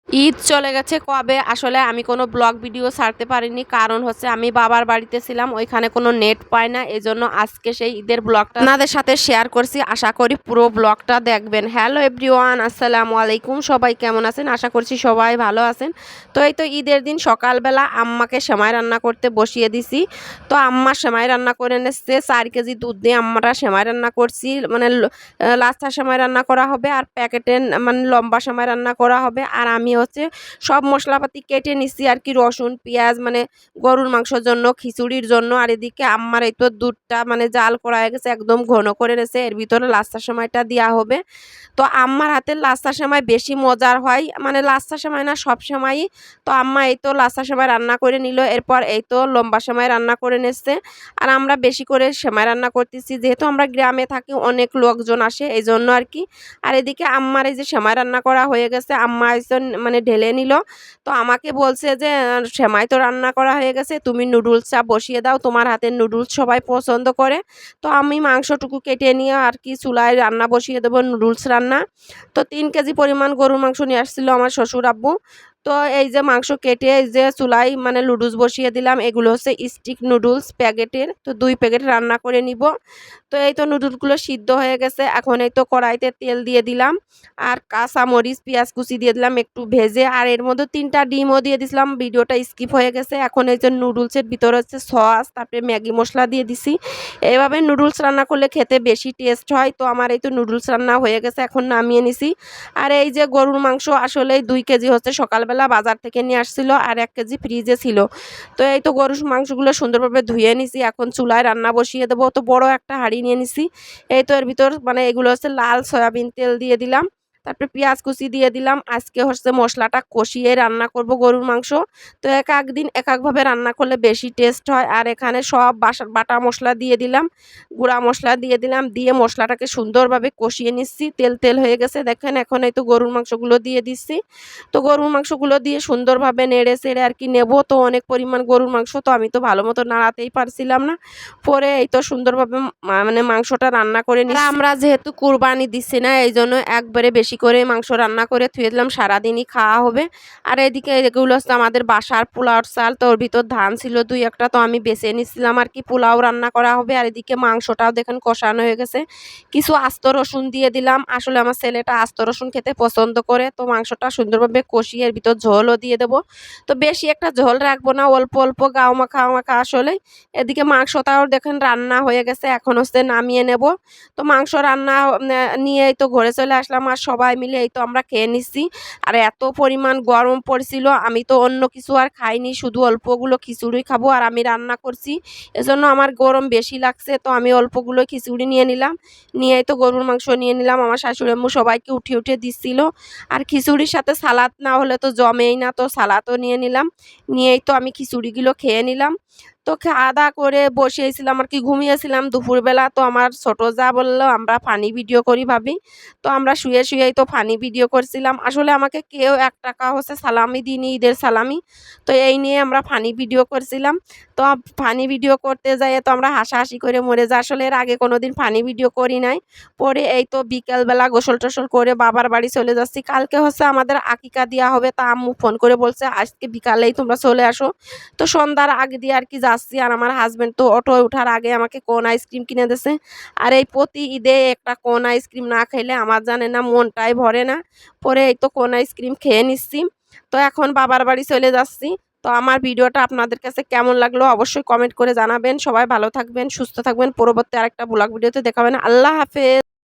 ঈদ চলে গেছে কবে আসলে আমি কোনো ব্লগ ভিডিও ছাড়তে পারিনি, কারণ হচ্ছে আমি বাবার বাড়িতে ছিলাম, ওইখানে কোনো নেট পায় না। এজন্য আজকে সেই ঈদের ব্লগটা আপনাদের সাথে শেয়ার করছি। আশা করি পুরো ব্লগটা দেখবেন। হ্যালো এভরিওয়ান, আসসালামু আলাইকুম। সবাই কেমন আছেন? আশা করছি সবাই ভালো আছেন। তো এই তো ঈদের দিন সকালবেলা আম্মাকে সেমাই রান্না করতে বসিয়ে দিছি। তো আম্মা সেমাই রান্না করে এনেছে 4 কেজি দুধ দিয়ে আমরা সেমাই রান্না করছি। মানে লাচ্ছা সেমাই রান্না করা হবে আর প্যাকেটের মানে লম্বা সেমাই রান্না করা হবে। আর আমি হচ্ছে সব মশলাপাতি কেটে নিচ্ছি আর কি, রসুন পেঁয়াজ মানে গরুর মাংসের জন্য, খিচুড়ির জন্য। আর এদিকে আম্মার এই তো দুধটা মানে জাল করা হয়ে গেছে, একদম ঘন করে নিয়েছে। এর ভিতরে লাচ্ছা সেমাইটা দেওয়া হবে। তো আম্মার হাতের লাচ্ছা সেমাই বেশি মজার হয়, মানে লাচ্ছা সেমাই না সব সময়ই। তো আম্মা এই তো লাচ্ছা সেমাই রান্না করে নিল, এরপর এই তো লম্বা সেমাই রান্না করে নিচ্ছে। আর আমরা বেশি করে সেমাই রান্না করতেছি, যেহেতু আমরা গ্রামে থাকি, অনেক লোকজন আসে এই জন্য আর কি। আর এদিকে আম্মার এই যে সেমাই রান্না করা হয়ে গেছে, আম্মা একজন মানে ঢেলে নিল। তো আমাকে বলছে যে সেমাই তো রান্না করা হয়ে গেছে, তুমি নুডলস চা বসিয়ে দাও, তোমার হাতের নুডলস সবাই পছন্দ করে। তো আমি মাংসটুকু কেটে নিয়ে আর কি চুলায় রান্না বসিয়ে দেবো, নুডলস রান্না। তো 3 কেজি পরিমাণ গরুর মাংস নিয়ে আসছিল আমার শ্বশুর আব্বু। তো এই যে মাংস কেটে এই যে চুলায় মানে নুডলস বসিয়ে দিলাম। এগুলো হচ্ছে স্টিক নুডলস প্যাকেটের, তো 2 প্যাকেট রান্না করে নিব। তো এই তো নুডলসগুলো সিদ্ধ হয়ে গেছে, এখন এই তো কড়াইতে তেল দিয়ে দিলাম আর কাঁচা মরিচ পেঁয়াজ কুচি দিয়ে দিলাম একটু ভেজে। আর এর মধ্যে 3টা ডিমও দিয়ে দিছিলাম, ভিডিওটা স্কিপ হয়ে গেছে। এখন এই যে নুডলসের ভিতরে হচ্ছে সস, তারপরে ম্যাগি মশলা দিয়ে দিছি। এইভাবে নুডলস রান্না করলে খেতে বেশি টেস্ট হয়। তো আমার এই তো নুডলস রান্না হয়ে গেছে, এখন নামিয়ে নিছি। আর এই যে গরুর মাংস আসলেই 2 কেজি হচ্ছে সকালবেলা বাজার থেকে নিয়ে আসছিল, আর 1 কেজি ফ্রিজে ছিল। তো এই তো গরুর মাংসগুলো সুন্দরভাবে ধুয়ে নিছি, এখন চুলায় রান্না বসিয়ে দেবো। তো বড় একটা হাঁড়ি নিয়ে নিছি। এই তো এর ভিতর মানে এগুলো হচ্ছে লাল সয়াবিন তেল দিয়ে দিলাম, তারপরে পেঁয়াজ কুচি দিয়ে দিলাম। আজকে হচ্ছে মশলাটা কষিয়ে রান্না করব গরুর মাংস। তো এক এক দিন এক একভাবে রান্না করলে বেশি টেস্ট হয়। আর এখানে সব বাটা মশলা দিয়ে দিলাম, গুঁড়া মশলা দিয়ে দিলাম, দিয়ে মশলাটাকে সুন্দরভাবে কষিয়ে নিচ্ছি। তেল তেল হয়ে গেছে দেখেন। এখন এই তো গরুর মাংসগুলো দিয়ে দিচ্ছি। তো গরুর মাংসগুলো দিয়ে সুন্দরভাবে নেড়ে চেড়ে আর কি নেব। তো অনেক পরিমাণ গরুর মাংস, তো আমি তো ভালো মতো নাড়াতেই পারছিলাম না। পরে এই তো সুন্দরভাবে মানে মাংসটা রান্না করে নিচ্ছি। আমরা যেহেতু কুরবানি দিচ্ছি না, এই জন্য একবারে বেশি করে মাংস রান্না করে থুয়ে দিলাম, সারাদিনই খাওয়া হবে। আর এদিকে এগুলো হচ্ছে আমাদের বাসার পোলাওর চাল, তো ওর ভিতর ধান ছিল 2-1টা, তো আমি বেছে নিচ্ছিলাম আর কি, পোলাও রান্না করা হবে। আর এদিকে মাংসটাও দেখেন কষানো হয়ে গেছে। কিছু আস্ত রসুন দিয়ে দিলাম, আসলে আমার ছেলেটা আস্ত রসুন খেতে পছন্দ করে। তো মাংসটা সুন্দরভাবে কষিয়ে এর ভিতর ঝোলও দিয়ে দেবো। তো বেশি একটা ঝোল রাখবো না, অল্প অল্প গাও মাখা মাখা আসলে। এদিকে মাংসটাও দেখেন রান্না হয়ে গেছে, এখন হচ্ছে নামিয়ে নেব। তো মাংস রান্না নিয়েই তো ঘরে চলে আসলাম, আর সবাই মিলে এই তো আমরা খেয়ে নিচ্ছি। আর এত পরিমাণ গরম পড়ছিল, আমি তো অন্য কিছু আর খাইনি, শুধু অল্পগুলো খিচুড়ি খাবো। আর আমি রান্না করছি এজন্য আমার গরম বেশি লাগছে, তো আমি অল্পগুলো খিচুড়ি নিয়ে নিলাম। নিয়েই তো গরুর মাংস নিয়ে নিলাম, আমার শাশুড়ি আম্মু সবাইকে উঠিয়ে উঠিয়ে দিচ্ছিল। আর খিচুড়ির সাথে সালাদ না হলে তো জমেই না, তো সালাদও নিয়ে নিলাম। নিয়েই তো আমি খিচুড়িগুলো খেয়ে নিলাম। তো খাওয়া-দাওয়া করে বসিয়েছিলাম আর কি, ঘুমিয়েছিলাম দুপুরবেলা। তো আমার ছোট জা বলল আমরা ফানি ভিডিও করি ভাবি। তো আমরা শুয়ে শুয়েই তো ফানি ভিডিও করছিলাম। আসলে আমাকে কেউ 1 টাকা হচ্ছে সালামি দিইনি, ঈদের সালামি। তো এই নিয়ে আমরা ফানি ভিডিও করছিলাম। তো ফানি ভিডিও করতে যাইয়ে তো আমরা হাসাহাসি করে মরে যাই। আসলে এর আগে কোনোদিন ফানি ভিডিও করি নাই। পরে এই তো বিকেলবেলা গোসল-টোসল করে বাবার বাড়ি চলে যাচ্ছি। কালকে হচ্ছে আমাদের আকিকা দেওয়া হবে, তা আম্মু ফোন করে বলছে আজকে বিকালেই তোমরা চলে আসো। তো সন্ধ্যার আগে দিয়ে আর কি যাচ্ছি। আর আমার হাজবেন্ড তো অটোয় ওঠার আগে আমাকে কোন আইসক্রিম কিনে দিয়েছে। আর এই প্রতি ঈদে একটা কোন আইসক্রিম না খাইলে আমার জানে না মনটাই ভরে না। পরে এই তো কোন আইসক্রিম খেয়ে নিচ্ছি। তো এখন বাবার বাড়ি চলে যাচ্ছি। তো আমার ভিডিওটা আপনাদের কাছে কেমন লাগলো অবশ্যই কমেন্ট করে জানাবেন। সবাই ভালো থাকবেন, সুস্থ থাকবেন। পরবর্তী আরেকটা ব্লগ ভিডিওতে দেখা হবে না। আল্লাহ হাফেজ।